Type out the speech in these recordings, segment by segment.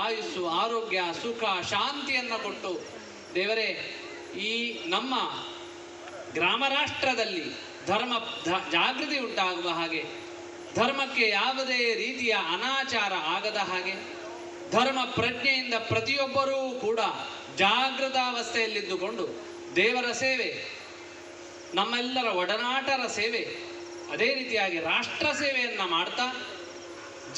ಆಯುಸ್ಸು, ಆರೋಗ್ಯ, ಸುಖ, ಶಾಂತಿಯನ್ನು ಕೊಟ್ಟು ದೇವರೇ ಈ ನಮ್ಮ ಗ್ರಾಮ ರಾಷ್ಟ್ರದಲ್ಲಿ ಧರ್ಮ ಜಾಗೃತಿ ಉಂಟಾಗುವ ಹಾಗೆ, ಧರ್ಮಕ್ಕೆ ಯಾವುದೇ ರೀತಿಯ ಅನಾಚಾರ ಆಗದ ಹಾಗೆ, ಧರ್ಮ ಪ್ರಜ್ಞೆಯಿಂದ ಪ್ರತಿಯೊಬ್ಬರೂ ಕೂಡ ಜಾಗೃತಾವಸ್ಥೆಯಲ್ಲಿದ್ದುಕೊಂಡು ದೇವರ ಸೇವೆ, ನಮ್ಮೆಲ್ಲರ ಒಡನಾಟರ ಸೇವೆ, ಅದೇ ರೀತಿಯಾಗಿ ರಾಷ್ಟ್ರ ಸೇವೆಯನ್ನು ಮಾಡ್ತಾ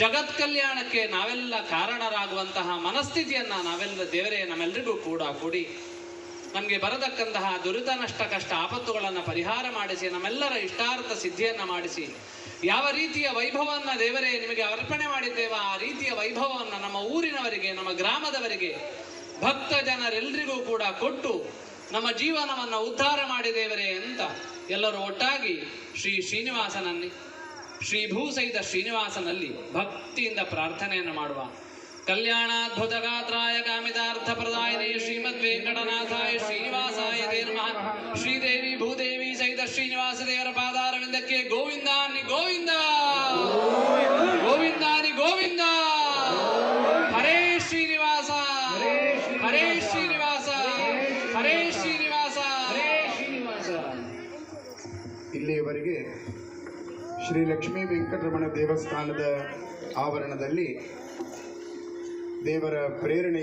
ಜಗತ್ ಕಲ್ಯಾಣಕ್ಕೆ ನಾವೆಲ್ಲ ಕಾರಣರಾಗುವಂತಹ ಮನಸ್ಥಿತಿಯನ್ನು ನಾವೆಲ್ಲ ದೇವರೇ ನಮ್ಮೆಲ್ಲರಿಗೂ ಕೂಡ ಕೊಡಿ. ನಮಗೆ ಬರತಕ್ಕಂತಹ ದುರಿತ, ನಷ್ಟ, ಕಷ್ಟ, ಆಪತ್ತುಗಳನ್ನು ಪರಿಹಾರ ಮಾಡಿಸಿ ನಮ್ಮೆಲ್ಲರ ಇಷ್ಟಾರ್ಥ ಸಿದ್ಧಿಯನ್ನು ಮಾಡಿಸಿ, ಯಾವ ರೀತಿಯ ವೈಭವವನ್ನು ದೇವರೇ ನಿಮಗೆ ಅರ್ಪಣೆ ಮಾಡಿದ್ದೇವ ಆ ರೀತಿಯ ವೈಭವವನ್ನು ನಮ್ಮ ಊರಿನವರಿಗೆ, ನಮ್ಮ ಗ್ರಾಮದವರಿಗೆ, ಭಕ್ತ ಜನರೆಲ್ಲರಿಗೂ ಕೂಡ ಕೊಟ್ಟು ನಮ್ಮ ಜೀವನವನ್ನು ಉದ್ಧಾರ ಮಾಡಿದೇವರೇ ಅಂತ ಎಲ್ಲರೂ ಒಟ್ಟಾಗಿ ಶ್ರೀ ಶ್ರೀನಿವಾಸನಲ್ಲಿ, ಶ್ರೀ ಭೂಸಹಿತ ಶ್ರೀನಿವಾಸನಲ್ಲಿ ಭಕ್ತಿಯಿಂದ ಪ್ರಾರ್ಥನೆಯನ್ನು ಮಾಡುವ. ಕಲ್ಯಾಣಾದ್ಭುತ ಗಾತ್ರಾಯ ಕಾಮಿತಾರ್ಥ ಪ್ರದಾಯಿನೇ ಶ್ರೀಮದ್ ವೆಂಕಟನಾಥಾಯ ಶ್ರೀನಿವಾಸಾಯ ತೇ ನಮಃ. ಶ್ರೀದೇವಿ ಭೂದೇವಿ ಸಹಿತ ಶ್ರೀನಿವಾಸ ದೇವರ ಪಾದಾರವಿಂದಕ್ಕೆ ಗೋವಿಂದಾನಿ ಗೋವಿಂದ, ಗೋವಿಂದಾನಿ ಗೋವಿಂದ. ಹರೇ ಶ್ರೀನಿವಾಸ, ಹರೇ ಶ್ರೀನಿವಾಸ, ಹರೇ ಶ್ರೀನಿವಾಸ, ಹರೇ ಶ್ರೀನಿವಾಸ. ಇಲ್ಲಿಯವರೆಗೆ ಶ್ರೀ ಲಕ್ಷ್ಮೀ ವೆಂಕಟರಮಣ ದೇವಸ್ಥಾನದ ಆವರಣದಲ್ಲಿ ದೇವರ ಪ್ರೇರಣೆ